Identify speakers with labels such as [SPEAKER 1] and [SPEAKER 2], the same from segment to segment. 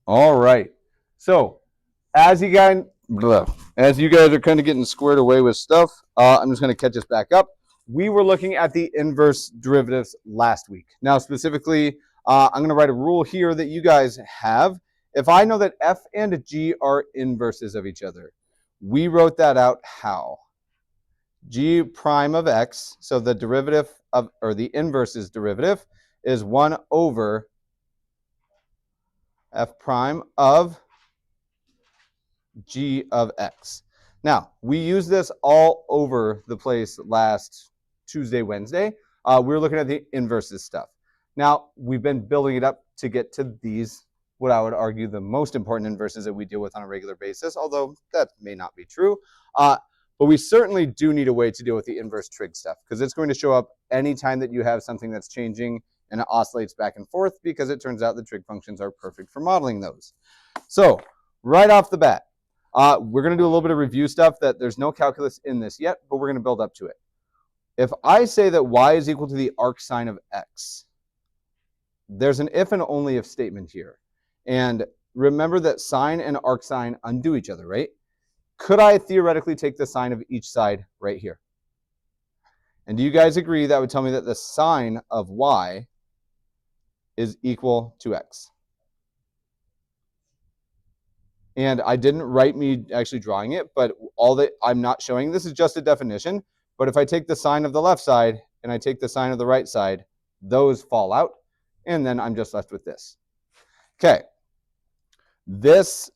[SPEAKER 1] All right. So as you guys, are kind of getting squared away with stuff, I'm just going to catch us back up. We were looking at the inverse derivatives last week. Now, specifically, I'm going to write a rule here that you guys have. If I know that f and g are inverses of each other, we wrote that out how? G prime of x, so the derivative of, or the inverse's derivative, is 1 over f prime of g of x. Now, we used this all over the place last Tuesday, Wednesday. We were looking at the inverses stuff. Now, we've been building it up to get to these, what I would argue the most important inverses that we deal with on a regular basis, although that may not be true. But we certainly do need a way to deal with the inverse trig stuff, because it's going to show up anytime that you have something that's changing and it oscillates back and forth, because it turns out the trig functions are perfect for modeling those. So right off the bat, we're going to do a little bit of review stuff that there's no calculus in this yet, but we're going to build up to it. If I say that y is equal to the arc sine of x, there's an if and only if statement here. And remember that sine and arc sine undo each other, right? Could I theoretically take the sine of each side right here? And do you guys agree that would tell me that the sine of y is equal to x? And I didn't write me actually drawing it, but all that I'm not showing, this is just a definition. But if I take the sine of the left side and I take the sine of the right side, those fall out. And then I'm just left with this. Okay. This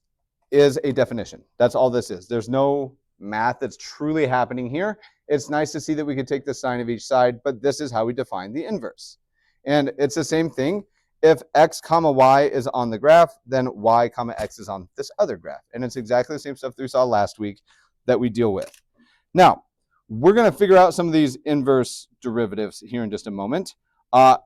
[SPEAKER 1] is a definition. That's all this is. There's no math that's truly happening here. It's nice to see that we could take the sine of each side, but this is how we define the inverse. And it's the same thing. If x comma y is on the graph, then y comma x is on this other graph. And it's exactly the same stuff that we saw last week that we deal with. Now, we're going to figure out some of these inverse derivatives here in just a moment. And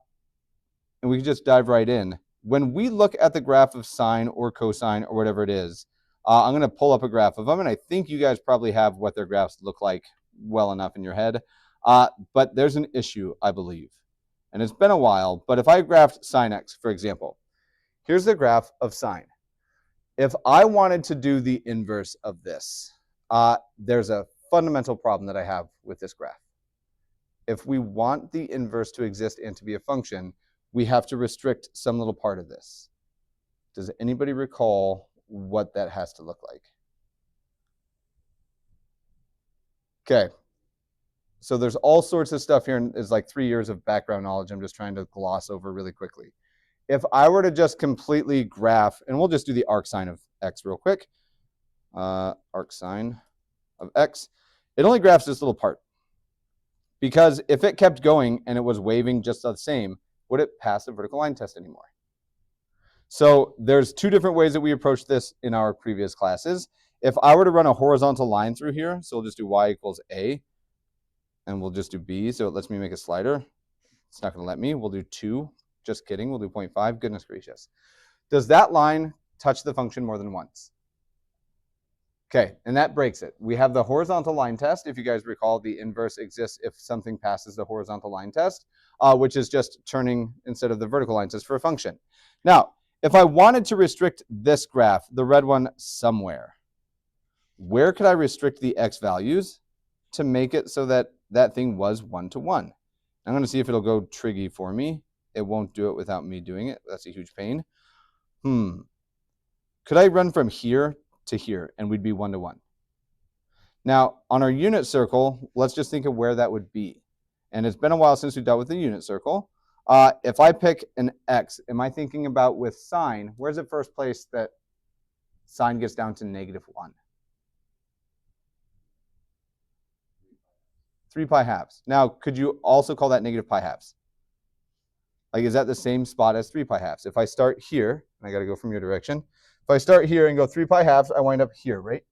[SPEAKER 1] we can just dive right in. When we look at the graph of sine or cosine or whatever it is, I'm going to pull up a graph of them. And I think you guys probably have what their graphs look like well enough in your head. But there's an issue, I believe. And it's been a while, but if I graphed sine x, for example, here's the graph of sine. If I wanted to do the inverse of this, there's a fundamental problem that I have with this graph. If we want the inverse to exist and to be a function, we have to restrict some little part of this. Does anybody recall what that has to look like? Okay. So there's all sorts of stuff here, and there's like 3 years of background knowledge I'm just trying to gloss over really quickly. If I were to just completely graph, and we'll just do the arc sine of x real quick, arc sine of x, it only graphs this little part. Because if it kept going and it was waving just the same, would it pass the vertical line test anymore? So there's 2 different ways that we approached this in our previous classes. If I were to run a horizontal line through here, so we'll just do y equals a, and we'll just do b, so it lets me make a slider. It's not going to let me. We'll do 2. Just kidding. We'll do 0.5. Goodness gracious. Does that line touch the function more than once? Okay, and that breaks it. We have the horizontal line test. If you guys recall, the inverse exists if something passes the horizontal line test, which is just turning instead of the vertical line test for a function. Now, if I wanted to restrict this graph, the red one, somewhere, where could I restrict the x values to make it so that that thing was 1 to 1? I'm going to see if it'll go triggy for me. It won't do it without me doing it. That's a huge pain. Could I run from here to here and we'd be 1 to 1? Now, on our unit circle, let's just think of where that would be. And it's been a while since we dealt with the unit circle. If I pick an x, am I thinking about with sine? Where's the first place that sine gets down to -1? 3 pi halves. Now, could you also call that negative pi halves? Like, is that the same spot as 3 pi halves? If I start here, and I got to go from your direction. If I start here and go 3 pi halves, I wind up here, right?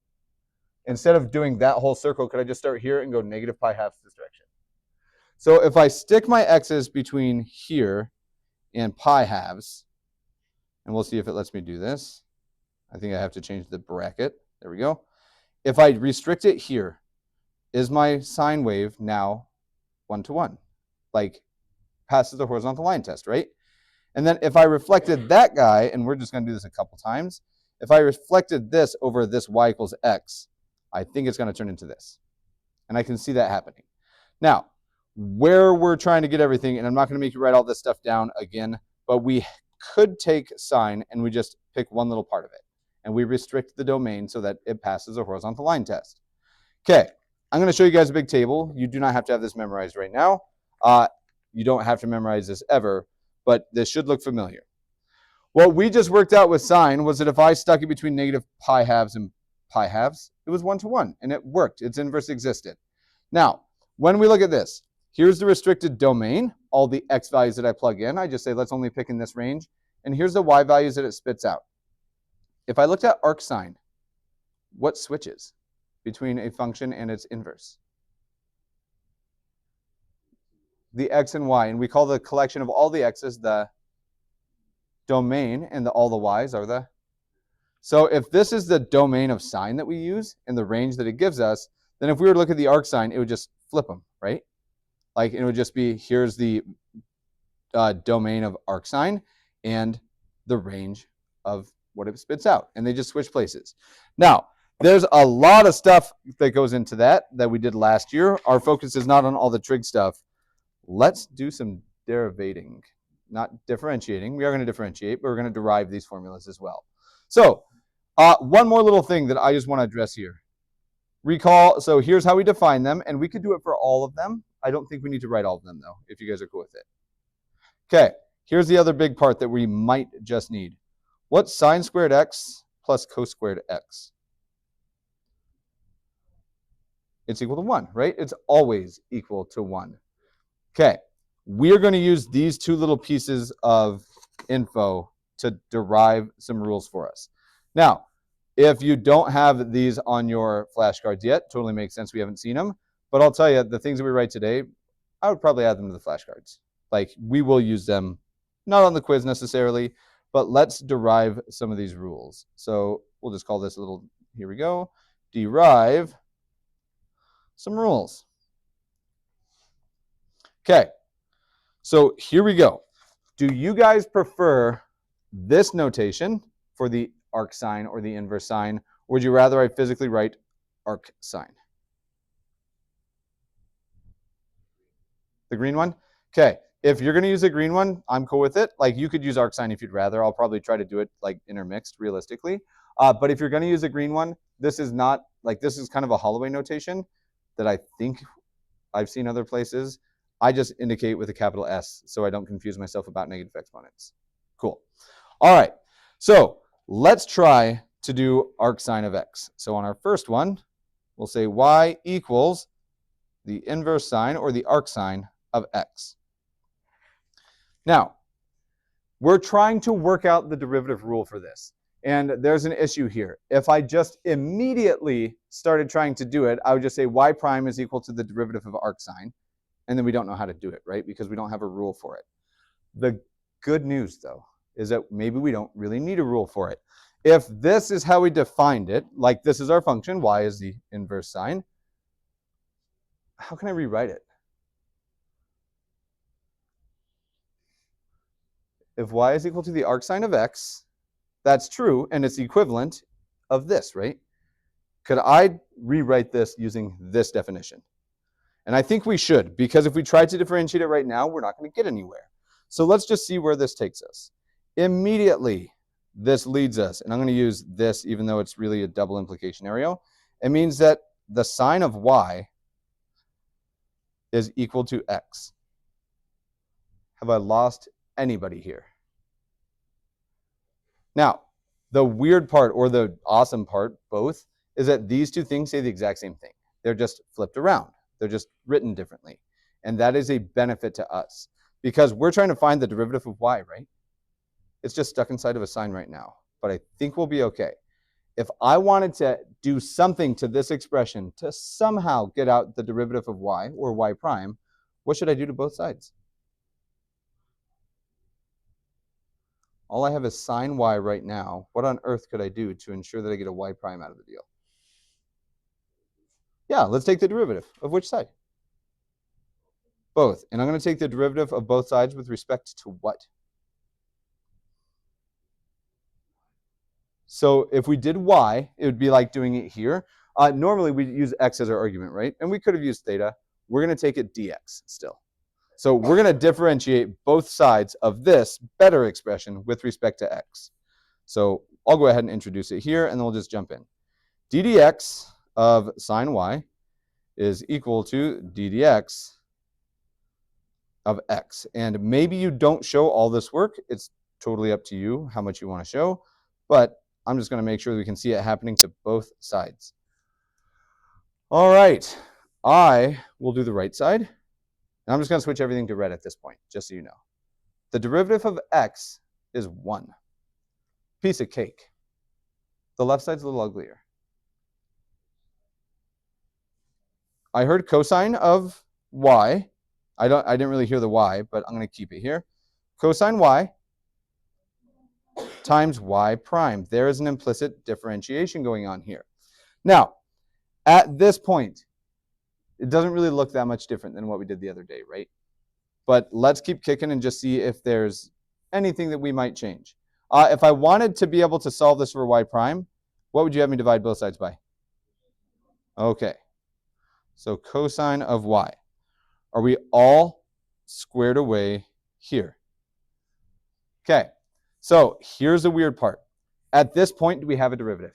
[SPEAKER 1] Instead of doing that whole circle, could I just start here and go negative pi halves this direction? So if I stick my x's between here and pi halves, and we'll see if it lets me do this. I think I have to change the bracket. There we go. If I restrict it here, is my sine wave now 1 to 1? Like, passes the horizontal line test, right? And then if I reflected that guy, and we're just going to do this a couple times, if I reflected this over this y equals x, I think it's going to turn into this. And I can see that happening. Now, where we're trying to get everything, and I'm not going to make you write all this stuff down again, but we could take sine and we just pick one little part of it. And we restrict the domain so that it passes a horizontal line test. Okay, I'm going to show you guys a big table. You do not have to have this memorized right now. You don't have to memorize this ever, but this should look familiar. What we just worked out with sine was that if I stuck it between negative pi halves and pi halves, it was 1 to 1, and it worked. Its inverse existed. Now, when we look at this, here's the restricted domain, all the x values that I plug in. I just say, let's only pick in this range. And here's the y values that it spits out. If I looked at arc sine, what switches between a function and its inverse? The x and y, and we call the collection of all the x's the domain, and all the y's are the. So if this is the domain of sine that we use and the range that it gives us, then if we were to look at the arc sine, it would just flip them, right? Like it would just be, here's the domain of arc sine and the range of what it spits out, and they just switch places. Now, there's a lot of stuff that goes into that we did last year. Our focus is not on all the trig stuff. Let's do some derivating, not differentiating. We are going to differentiate, but we're going to derive these formulas as well. So one more little thing that I just want to address here. Recall, so here's how we define them, and we could do it for all of them. I don't think we need to write all of them, though, if you guys are cool with it. Okay, here's the other big part that we might just need. What's sine squared x plus cos squared x? It's equal to 1, right? It's always equal to 1. Okay, we're going to use these two little pieces of info to derive some rules for us. Now, if you don't have these on your flashcards yet, totally makes sense. We haven't seen them. But I'll tell you, the things that we write today, I would probably add them to the flashcards. Like, we will use them, not on the quiz necessarily, but let's derive some of these rules. So we'll just call this a little, here we go, derive some rules. Okay, so here we go. Do you guys prefer this notation for the arc sine or the inverse sine, or would you rather I physically write arc sine? The green one? Okay, if you're going to use a green one, I'm cool with it. Like, you could use arc sine if you'd rather. I'll probably try to do it like intermixed realistically. But if you're going to use a green one, this is not, like, this is kind of a Holloway notation that I think I've seen other places. I just indicate with a capital S so I don't confuse myself about negative exponents. Cool. All right, so let's try to do arc sine of x. So on our first one, we'll say y equals the inverse sine or the arc sine of x. Now, we're trying to work out the derivative rule for this. And there's an issue here. If I just immediately started trying to do it, I would just say y prime is equal to the derivative of arc sine. And then we don't know how to do it, right? Because we don't have a rule for it. The good news, though, is that maybe we don't really need a rule for it. If this is how we defined it, like this is our function, y is the inverse sine, how can I rewrite it? If y is equal to the arc sine of x, that's true, and it's the equivalent of this, right? Could I rewrite this using this definition? And I think we should, because if we try to differentiate it right now, we're not going to get anywhere. So let's just see where this takes us. Immediately, this leads us, and I'm going to use this even though it's really a double implication area. It means that the sine of y is equal to x. Have I lost anybody here? Now, the weird part, or the awesome part, both, is that these two things say the exact same thing. They're just flipped around. They're just written differently. And that is a benefit to us because we're trying to find the derivative of y, right? It's just stuck inside of a sign right now, but I think we'll be okay. If I wanted to do something to this expression to somehow get out the derivative of y, or y prime, what should I do to both sides? All I have is sine y right now. What on earth could I do to ensure that I get a y prime out of the deal? Yeah, let's take the derivative of which side? Both. And I'm going to take the derivative of both sides with respect to what? So if we did y, it would be like doing it here. Normally we use x as our argument, right? And we could have used theta. We're going to take it dx still. So we're going to differentiate both sides of this better expression with respect to x. So I'll go ahead and introduce it here, and then we'll just jump in. d dx of sine y is equal to d dx of x. And maybe you don't show all this work. It's totally up to you how much you want to show. But I'm just going to make sure that we can see it happening to both sides. All right. I will do the right side. And I'm just going to switch everything to red at this point, just so you know. The derivative of x is 1. Piece of cake. The left side's a little uglier. I heard cosine of y. I didn't really hear the y, but I'm going to keep it here. Cosine y times y prime. There is an implicit differentiation going on here. Now, at this point, it doesn't really look that much different than what we did the other day, right? But let's keep kicking and just see if there's anything that we might change. If I wanted to be able to solve this for y prime, what would you have me divide both sides by? Okay. So cosine of y. Are we all squared away here? Okay. So here's the weird part. At this point, do we have a derivative?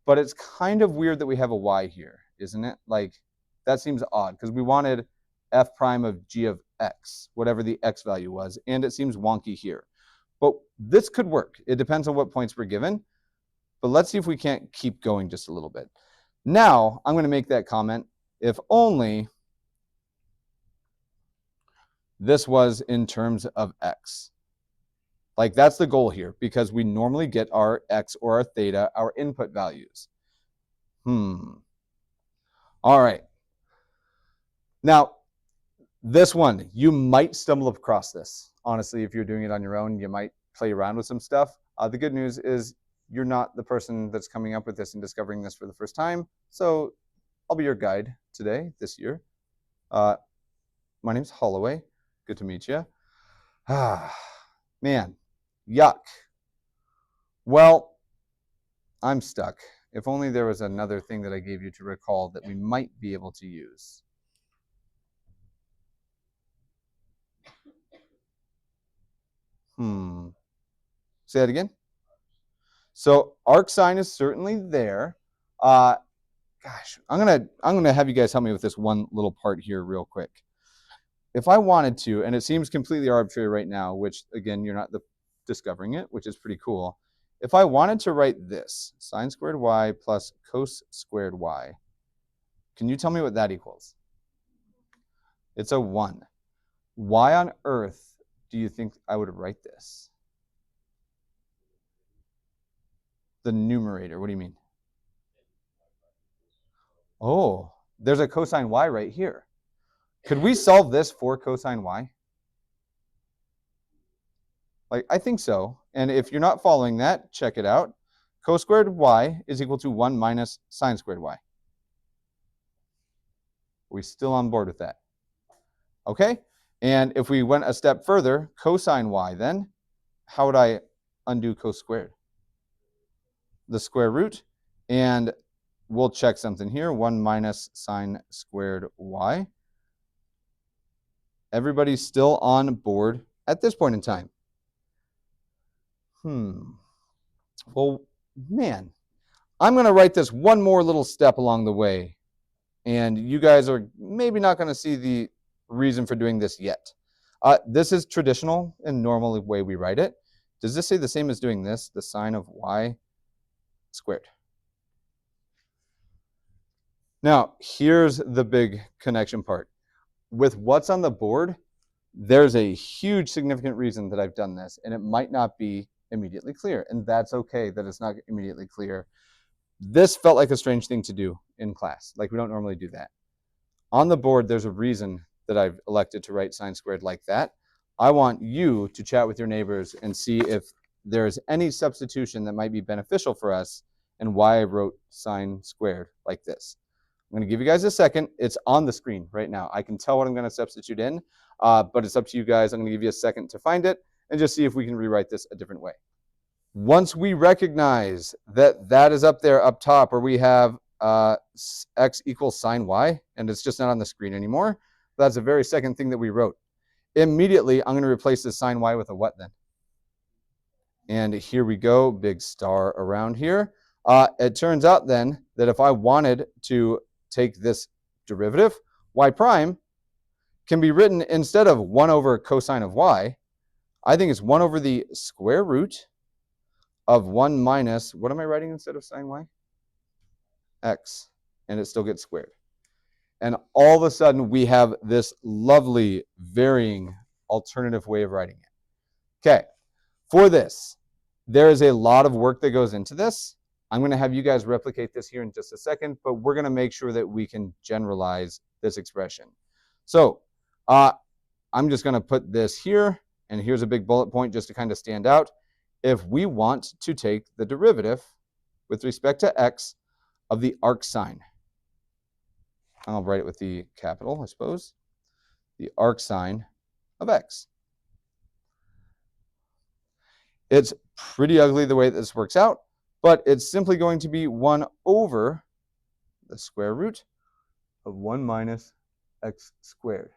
[SPEAKER 1] But it's kind of weird that we have a y here, isn't it? Like, that seems odd because we wanted f prime of g of x, whatever the x value was, and it seems wonky here. But this could work. It depends on what points we're given. But let's see if we can't keep going just a little bit. Now, I'm going to make that comment if only this was in terms of x. Like, that's the goal here, because we normally get our x or our theta, our input values. All right. Now, this one, you might stumble across this. Honestly, if you're doing it on your own, you might play around with some stuff. The good news is you're not the person that's coming up with this and discovering this for the first time. So I'll be your guide today, this year. My name's Holloway. Good to meet you. Man, yuck. Well, I'm stuck. If only there was another thing that I gave you to recall that we might be able to use. Say that again. So arc sine is certainly there. Gosh, I'm gonna have you guys help me with this one little part here real quick. If I wanted to, and it seems completely arbitrary right now, which again, you're not discovering it, which is pretty cool. If I wanted to write this, sine squared y plus cos squared y, can you tell me what that equals? It's a 1. Why on earth do you think I would write this? The numerator, what do you mean? Oh, there's a cosine y right here. Could we solve this for cosine y? Like, I think so. And if you're not following that, check it out. Cos squared y is equal to 1 minus sine squared y. Are we still on board with that? Okay. And if we went a step further, cosine y then, how would I undo cos squared? The square root. And we'll check something here. 1 minus sine squared y. Everybody's still on board at this point in time. Well, man, I'm going to write this one more little step along the way. And you guys are maybe not going to see the reason for doing this yet. This is traditional and normal way we write it. Does this say the same as doing this, the sine of y squared? Now, here's the big connection part. With what's on the board, there's a huge significant reason that I've done this, and it might not be immediately clear, and that's okay that it's not immediately clear. This felt like a strange thing to do in class. Like, we don't normally do that. On the board, there's a reason that I've elected to write sine squared like that. I want you to chat with your neighbors and see if there's any substitution that might be beneficial for us and why I wrote sine squared like this. I'm going to give you guys a second. It's on the screen right now. I can tell what I'm going to substitute in, but it's up to you guys. I'm going to give you a second to find it and just see if we can rewrite this a different way. Once we recognize that that is up there up top, where we have x equals sine y, and it's just not on the screen anymore, that's the very second thing that we wrote. Immediately, I'm going to replace this sine y with a what then? And here we go, big star around here. It turns out then that if I wanted to take this derivative, y prime can be written instead of 1 over cosine of y, I think it's 1 over the square root of 1 minus, what am I writing instead of sine y? X, and it still gets squared. And all of a sudden, we have this lovely, varying alternative way of writing it. Okay, for this, there is a lot of work that goes into this. I'm going to have you guys replicate this here in just a second, but we're going to make sure that we can generalize this expression. So I'm just going to put this here, and here's a big bullet point just to kind of stand out. If we want to take the derivative with respect to x of the arc sine, I'll write it with the capital, I suppose, the arc sine of x. It's pretty ugly the way that this works out, but it's simply going to be 1 over the square root of 1 minus x squared.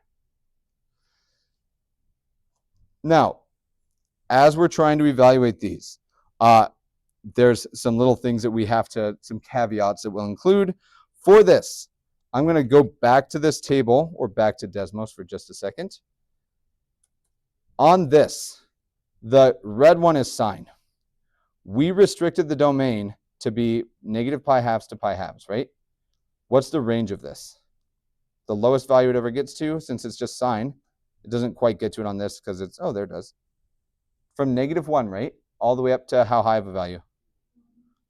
[SPEAKER 1] Now, as we're trying to evaluate these, there's some little things that we have to, some caveats that we'll include. For this, I'm going to go back to this table, or back to Desmos for just a second. On this, the red one is sine. We restricted the domain to be negative pi halves to pi halves, right? What's the range of this? The lowest value it ever gets to, since it's just sine, it doesn't quite get to it on this because it's, oh, there it does. From -1, right? All the way up to how high of a value?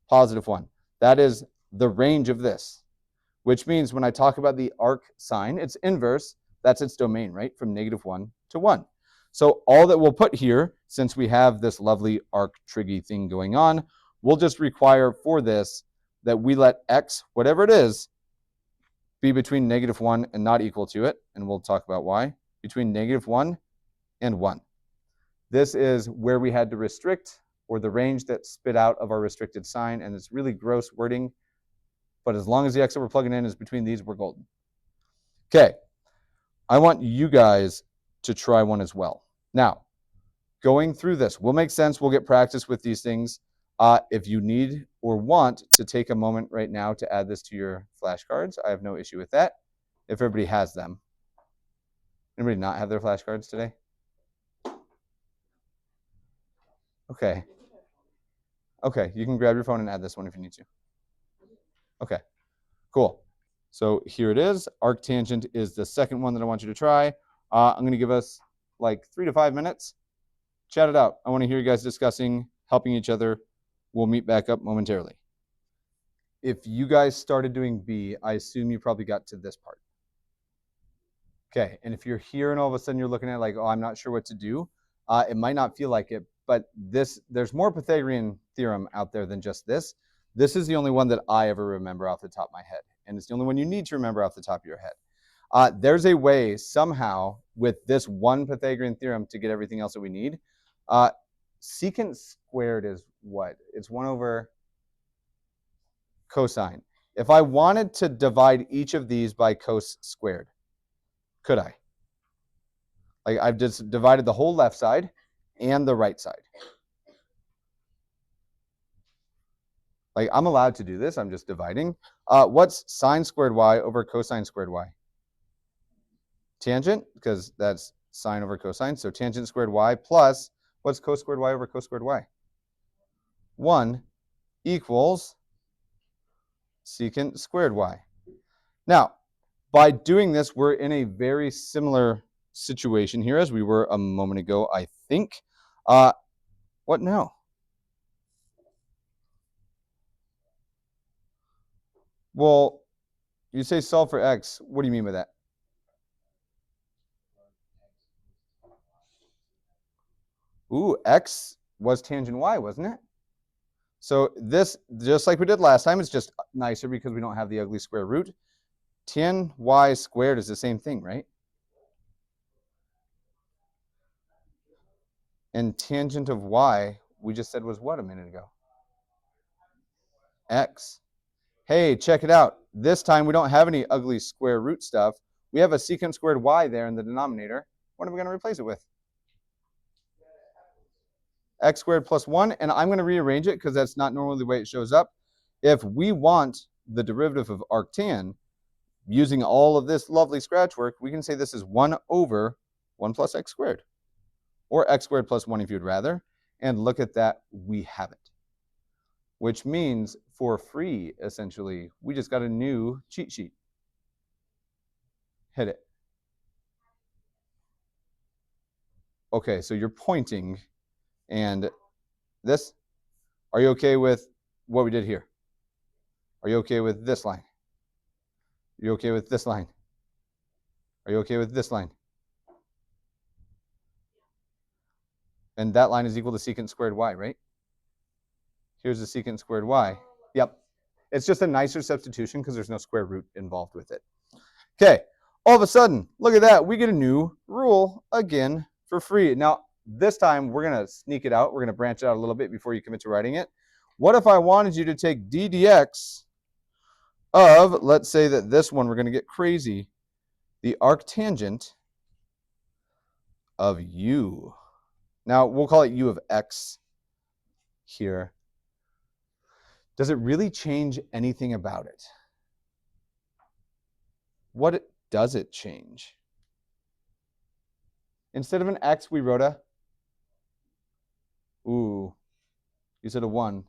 [SPEAKER 1] +1. That is the range of this, which means when I talk about the arc sine, its inverse, that's its domain, right? From -1 to 1. So all that we'll put here, since we have this lovely arc triggy thing going on, we'll just require for this that we let x, whatever it is, be between -1 and not equal to it, and we'll talk about why, between -1 and 1. This is where we had to restrict, or the range that spit out of our restricted sign, and it's really gross wording, but as long as the x that we're plugging in is between these, we're golden. Okay, I want you guys to try one as well. Now, going through this will make sense. We'll get practice with these things. If you need or want to take a moment right now to add this to your flashcards, I have no issue with that, if everybody has them. Anybody not have their flashcards today? Okay. Okay, you can grab your phone and add this one if you need to. Okay, cool. So here it is. Arctangent is the second one that I want you to try. I'm going to give us like 3 to 5 minutes. Chat it out. I want to hear you guys discussing, helping each other. We'll meet back up momentarily. If you guys started doing B, I assume you probably got to this part. Okay, and if you're here and all of a sudden you're looking at like, oh, I'm not sure what to do, it might not feel like it, but there's more Pythagorean theorem out there than just this. This is the only one that I ever remember off the top of my head, and it's the only one you need to remember off the top of your head. There's a way somehow with this one Pythagorean theorem to get everything else that we need. Secant squared is what? It's 1 over cosine. If I wanted to divide each of these by cos squared, could I? Like I've just divided the whole left side and the right side. Like I'm allowed to do this. I'm just dividing. What's sine squared y over cosine squared y? Tangent, because that's sine over cosine. So tangent squared y plus, what's cos squared y over cos squared y? 1 equals secant squared y. Now, by doing this, we're in a very similar situation here as we were a moment ago, I think. What now? Well, you say solve for x. What do you mean by that? Ooh, x was tangent y, wasn't it? So this, just like we did last time, it's just nicer because we don't have the ugly square root. Tan y squared is the same thing, right? And tangent of y we just said was what a minute ago? X. Hey, check it out. This time we don't have any ugly square root stuff. We have a secant squared y there in the denominator. What are we going to replace it with? X squared plus 1, and I'm going to rearrange it because that's not normally the way it shows up. If we want the derivative of arctan, using all of this lovely scratch work, we can say this is 1 over 1 plus x squared, or x squared plus 1 if you'd rather. And look at that, we have it. Which means for free, essentially, we just got a new cheat sheet. Hit it. Okay, so you're pointing, and this, are you okay with what we did here? Are you okay with this line? Are you okay with this line? Are you okay with this line? And that line is equal to secant squared y, right? Here's the secant squared y. Yep. It's just a nicer substitution because there's no square root involved with it. Okay. All of a sudden, look at that. We get a new rule again for free. Now, this time we're going to sneak it out. We're going to branch it out a little bit before you commit to writing it. What if I wanted you to take d dx of, let's say that this one, we're going to get crazy, the arctangent of u. Now, we'll call it u of x here. Does it really change anything about it? What does it change? Instead of an x, we wrote a, ooh, you said a 1.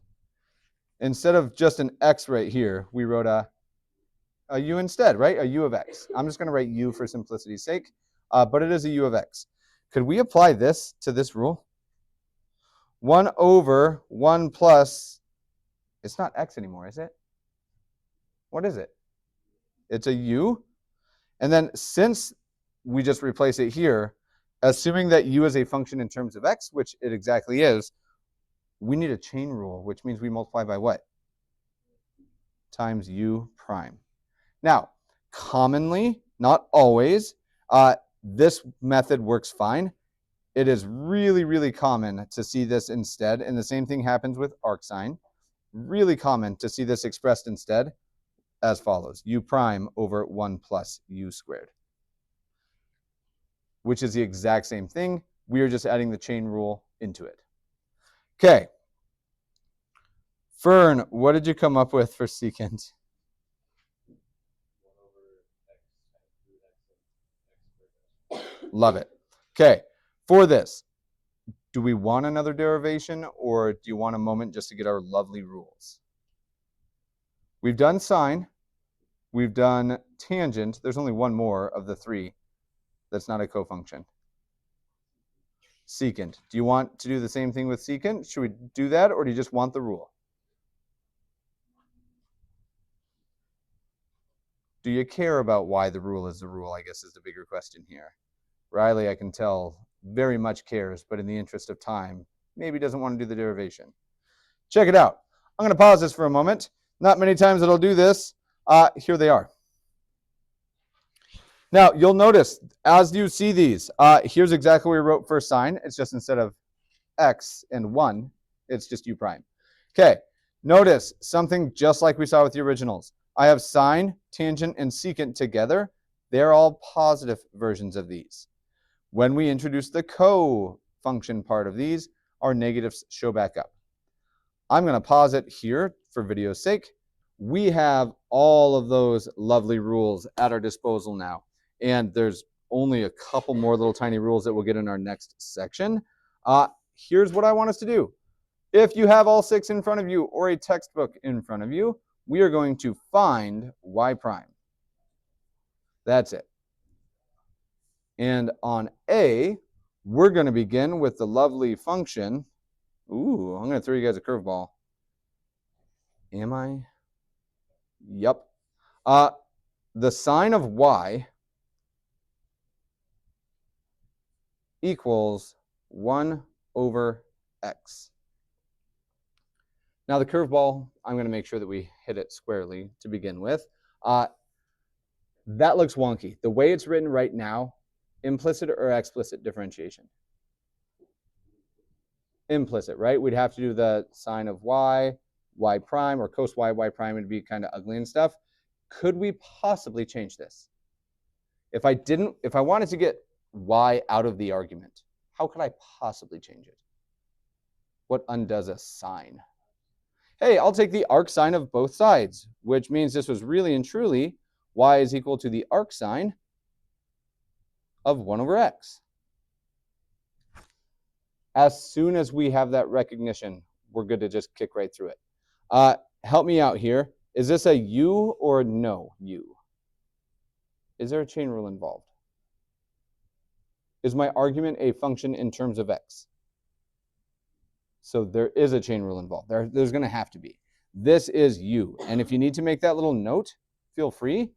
[SPEAKER 1] Instead of just an x right here, we wrote a u instead, right? A u of x. I'm just going to write u for simplicity's sake, but it is a u of x. Could we apply this to this rule? 1 over 1 plus, it's not x anymore, is it? What is it? It's a u. And then since we just replace it here, assuming that u is a function in terms of x, which it exactly is, we need a chain rule, which means we multiply by what? Times u prime. Now, commonly, not always, this method works fine. It is really, really common to see this instead, and the same thing happens with arcsine. Really common to see this expressed instead as follows: u prime over 1 plus u squared, which is the exact same thing. We are just adding the chain rule into it. Okay. Fern, what did you come up with for secant? Love it. Okay. For this, do we want another derivation, or do you want a moment just to get our lovely rules? We've done sine. We've done tangent. There's only one more of the three that's not a cofunction. Secant. Do you want to do the same thing with secant? Should we do that, or do you just want the rule? Do you care about why the rule is the rule, I guess, is the bigger question here. Riley, I can tell, very much cares, but in the interest of time, maybe doesn't want to do the derivation. Check it out. I'm going to pause this for a moment. Not many times it'll do this. Here they are. Now, you'll notice, as you see these, here's exactly what we wrote for sine. It's just instead of x and 1, it's just u prime. Okay, notice something just like we saw with the originals. I have sine, tangent, and secant together. They're all positive versions of these. When we introduce the co-function part of these, our negatives show back up. I'm going to pause it here for video's sake. We have all of those lovely rules at our disposal now. And there's only a couple more little tiny rules that we'll get in our next section. Here's what I want us to do. If you have all 6 in front of you or a textbook in front of you, we are going to find y prime. That's it. And on A, we're going to begin with the lovely function. Ooh, I'm going to throw you guys a curveball. Am I? Yep. The sine of y equals 1 over x. Now the curveball, I'm going to make sure that we hit it squarely to begin with. That looks wonky. The way it's written right now, implicit or explicit differentiation? implicit, right? We'd have to do the sine of y, y prime, or cos y, y prime would be kind of ugly and stuff. Could we possibly change this? If I wanted to get y out of the argument, how could I possibly change it? What undoes a sine? Hey, I'll take the arc sine of both sides, which means this was really and truly y is equal to the arc sine of 1 over x. As soon as we have that recognition, we're good to just kick right through it. Help me out here. Is this a u or no u? Is there a chain rule involved? Is my argument a function in terms of x? So there is a chain rule involved. There's going to have to be. This is u. And if you need to make that little note, feel free.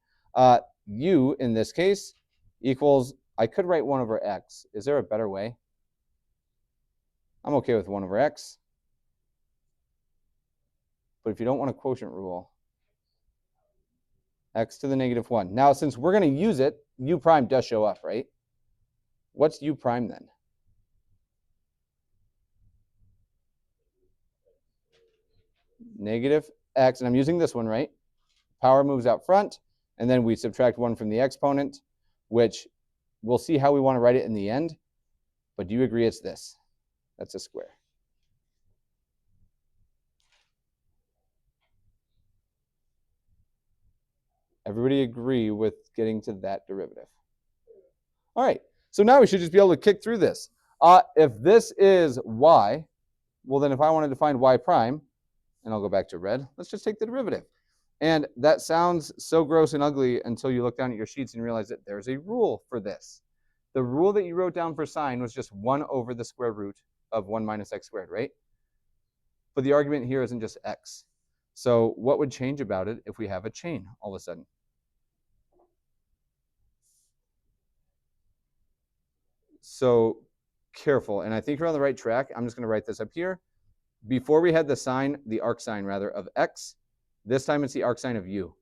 [SPEAKER 1] U, in this case, equals, I could write 1 over x. Is there a better way? I'm okay with 1 over x. But if you don't want a quotient rule, x to the negative 1. Now, since we're going to use it, u prime does show up, right? What's u prime then? Negative x, and I'm using this one, right? Power moves out front, and then we subtract 1 from the exponent, which we'll see how we want to write it in the end. But do you agree it's this? That's a square. Everybody agree with getting to that derivative? All right, so now we should just be able to kick through this. If this is y, well then if I wanted to find y prime, and I'll go back to red, let's just take the derivative. And that sounds so gross and ugly until you look down at your sheets and realize that there's a rule for this. The rule that you wrote down for sine was just 1 over the square root of 1 minus x squared, right? But the argument here isn't just x. So what would change about it if we have a chain all of a sudden? So careful, and I think you're on the right track. I'm just going to write this up here. Before we had the arc sine rather, of x, this time it's the arc sine of u,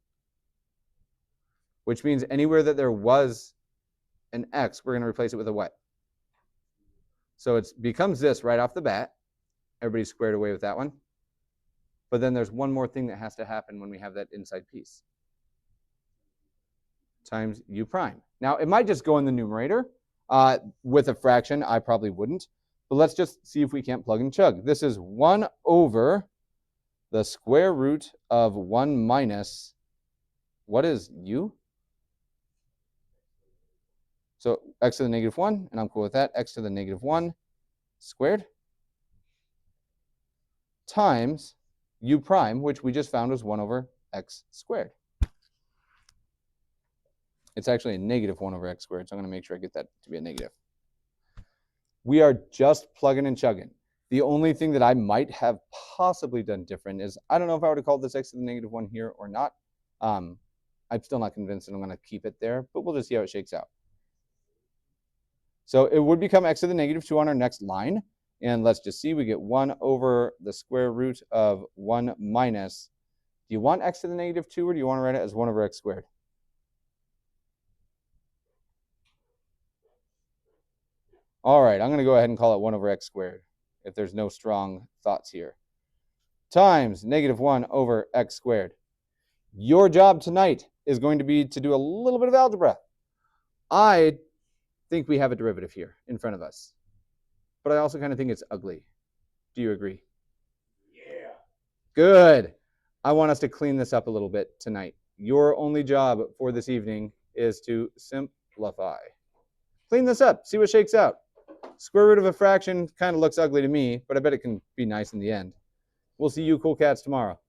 [SPEAKER 1] which means anywhere that there was an x, we're going to replace it with a what? So it becomes this right off the bat. Everybody's squared away with that one. But then there's one more thing that has to happen when we have that inside piece. Times u prime. Now, it might just go in the numerator. With a fraction, I probably wouldn't. But let's just see if we can't plug and chug. This is 1 over the square root of 1 minus, what is u? So x to the negative 1, and I'm cool with that, x to the negative 1 squared, times u prime, which we just found was 1 over x squared. It's actually a negative 1 over x squared, so I'm going to make sure I get that to be a negative. We are just plugging and chugging. The only thing that I might have possibly done different is, I don't know if I would have called this x to the negative 1 here or not. I'm still not convinced that I'm going to keep it there, but we'll just see how it shakes out. So it would become x to the negative 2 on our next line. And let's just see, we get 1 over the square root of 1 minus. Do you want x to the negative 2, or do you want to write it as 1 over x squared? All right, I'm going to go ahead and call it 1 over x squared, if there's no strong thoughts here. Times negative 1 over x squared. Your job tonight is going to be to do a little bit of algebra. I think we have a derivative here in front of us, but I also kind of think it's ugly. Do you agree? Yeah. Good. I want us to clean this up a little bit tonight. Your only job for this evening is to simplify. Clean this up. See what shakes out. Square root of a fraction kind of looks ugly to me, but I bet it can be nice in the end. We'll see you cool cats tomorrow.